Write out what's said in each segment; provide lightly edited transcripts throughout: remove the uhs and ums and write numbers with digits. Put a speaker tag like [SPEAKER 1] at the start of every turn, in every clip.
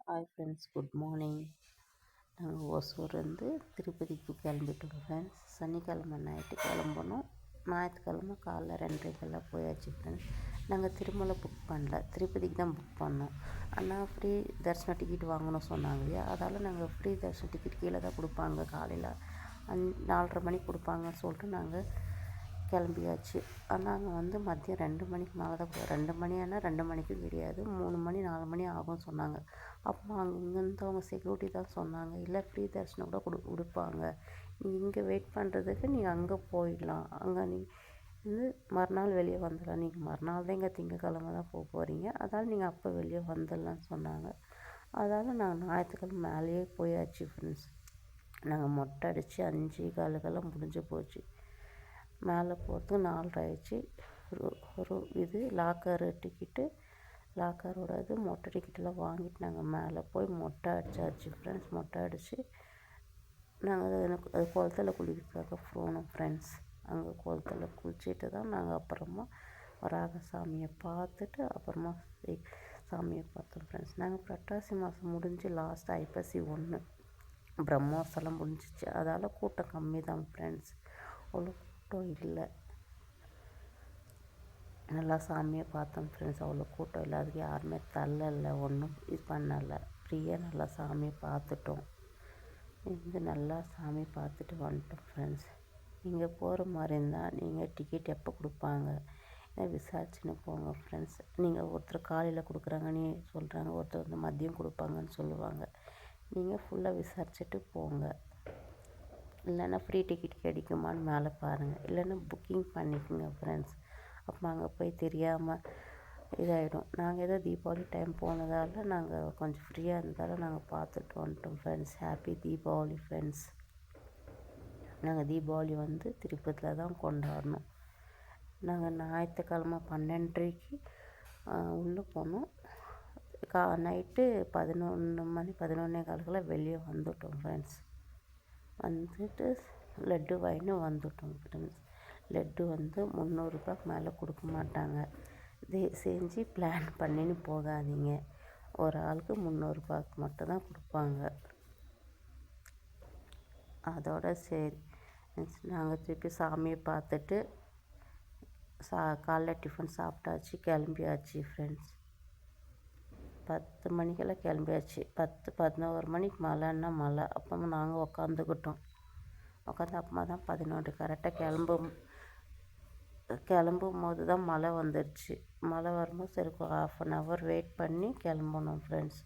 [SPEAKER 1] Hi friends, good morning. நாங்கள் ஒசூர்லேருந்து திருப்பதிக்கு கிளம்பிட்டோம் ஃப்ரெண்ட்ஸ். சனிக்கிழமை நைட்டு கிளம்பணும். ஞாயிற்றுக்கிழமை காலைல 2:30 போயாச்சு ஃப்ரெண்ட்ஸ். நாங்கள் திருமலை புக் பண்ணல, திருப்பதிக்கு தான் புக் பண்ணோம். ஆனால் ஃப்ரீ தரிசன டிக்கெட் வாங்கணும் சொன்னாங்க இல்லையா, அதால் நாங்கள் ஃப்ரீ தரிசன டிக்கெட் கீழே தான் கொடுப்பாங்க. காலையில் 4:30 மணிக்கு கொடுப்பாங்கன்னு சொல்லிட்டு நாங்கள் கிளம்பியாச்சு. நாங்கள் மதியம் 2 மணிக்கு மேலே தான் 2 மணி ஆனால் 2 மணிக்கும் கிடையாது, 3 மணி 4 மணி ஆகும்னு சொன்னாங்க. அப்புறம் இங்கேருந்து அவங்க செக்யூரிட்டி தான் சொன்னாங்க, இல்லை ஃப்ரீ தரிசனம் கூட கொடுப்பாங்க, நீங்கள் இங்கே வெயிட் பண்ணுறதுக்கு நீங்கள் அங்கே போயிடலாம், அங்கே நீங்கள் மறுநாள் வெளியே வந்துடலாம், நீங்கள் மறுநாள் தான் இங்கே திங்கக்கிழமை தான் போக போகிறீங்க, அதால் நீங்கள் அப்போ வெளியே வந்துடலான்னு சொன்னாங்க. அதால் நாங்கள் ஞாயிற்றுக்கிழமை மேலேயே போயாச்சு ஃப்ரெண்ட்ஸ். நாங்கள் மொட்டை அடித்து 5:15 முடிஞ்சு போச்சு. மேலே போகிறதுக்கு 4:30 ஆயிடுச்சு. ஒரு லாக்கரு டிக்கெட்டு, லாக்கரோட மொட்டை டிக்கெட்டெல்லாம் வாங்கிட்டு நாங்கள் மேலே போய் மொட்டை அடித்தாச்சு ஃப்ரெண்ட்ஸ். மொட்டை அடித்து நாங்கள் அது குளத்துல குளிக்கிறதுக்காக போனோம் ஃப்ரெண்ட்ஸ். அங்கே குளத்துல குளிச்சுட்டு தான் நாங்கள் அப்புறமா வராக சாமியை பார்த்துட்டு அப்புறமா சாமியை பார்த்தோம் ஃப்ரெண்ட்ஸ். நாங்கள் புரட்டாசி மாதம் முடிஞ்சு லாஸ்ட் ஐப்பசி 1 பிரம்மோற்சவம் முடிஞ்சிச்சு. அதால் கூட்டம் கம்மி தான் ஃப்ரெண்ட்ஸ், அவ்வளோ கூட்டம் இல்லை. நல்லா சாமியை பார்த்தோம் ஃப்ரெண்ட்ஸ். அவ்வளோ கூட்டம் இல்லை, அதுக்கு யாருமே தள்ளலை, ஒன்றும் இது பண்ணலை. ஃப்ரீயாக நல்லா சாமியை பார்த்துட்டோம். நல்லா சாமி பார்த்துட்டு வந்துட்டோம் ஃப்ரெண்ட்ஸ். நீங்கள் போகிற மாதிரி இருந்தால் நீங்கள் டிக்கெட் எப்போ கொடுப்பாங்க விசாரிச்சுன்னு போங்க ஃப்ரெண்ட்ஸ். நீங்கள் ஒருத்தர் காலையில் கொடுக்குறாங்கன்னு சொல்கிறாங்க, ஒருத்தர் மதியம் கொடுப்பாங்கன்னு சொல்லுவாங்க. நீங்கள் ஃபுல்லாக விசாரிச்சுட்டு போங்க. இல்லைன்னா ஃப்ரீ டிக்கெட் கிடைக்குமான்னு மேலே பாருங்கள், இல்லைன்னா புக்கிங் பண்ணிக்கோங்க ஃப்ரெண்ட்ஸ். அப்போ அங்கே போய் தெரியாமல் இதாகிடும். நாங்கள் ஏதோ தீபாவளி டைம் போனதால் நாங்கள் கொஞ்சம் ஃப்ரீயாக இருந்ததால் நாங்கள் பார்த்துட்டு வந்துட்டோம் ஃப்ரெண்ட்ஸ். Happy Deepavali friends. நாங்கள் தீபாவளி திருப்பதியில் தான் கொண்டாடணும். நாங்கள் ஞாயிற்றுக்கிழமை 12:30க்கு உள்ளே போனோம். நைட்டு 11 மணி 11:15 வெளியே வந்துவிட்டோம் ஃப்ரெண்ட்ஸ். வந்துட்டு லட்டு வாங்கின்னு வந்துவிட்டோம் ஃப்ரெண்ட்ஸ். லட்டு 300 ரூபாய்க்கு மேலே கொடுக்க மாட்டாங்க. செஞ்சு பிளான் பண்ணின்னு போகாதீங்க. ஒரு ஆளுக்கு 300 ரூபாய்க்கு மட்டும்தான் கொடுப்பாங்க. அதோட சரி, நாங்கள் திருப்பி சாமியை பார்த்துட்டு காலைல டிஃபன் சாப்பிட்டாச்சு, கிளம்பியாச்சு ஃப்ரெண்ட்ஸ். 10 மணிக்கெல்லாம் கிளம்பியாச்சு. 10-11 மணிக்கு மழைன்னா மழை. அப்போ நாங்கள் உக்காந்து அப்புறமா தான் 11 கரெக்டாக கிளம்பும் போது தான் மழை வந்துடுச்சு. மழை வரும்போது சரி 1/2 hour வெயிட் பண்ணி கிளம்பணும் ஃப்ரெண்ட்ஸ்.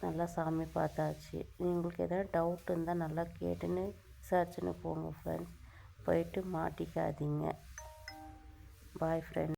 [SPEAKER 1] நல்லா சாமி பார்த்தாச்சு. உங்களுக்கு எதாவது டவுட் இருந்தால் நல்லா கேட்டுன்னு விசாரிச்சுன்னு போங்க ஃப்ரெண்ட்ஸ். போயிட்டு மாட்டிக்காதீங்க. Bye friends.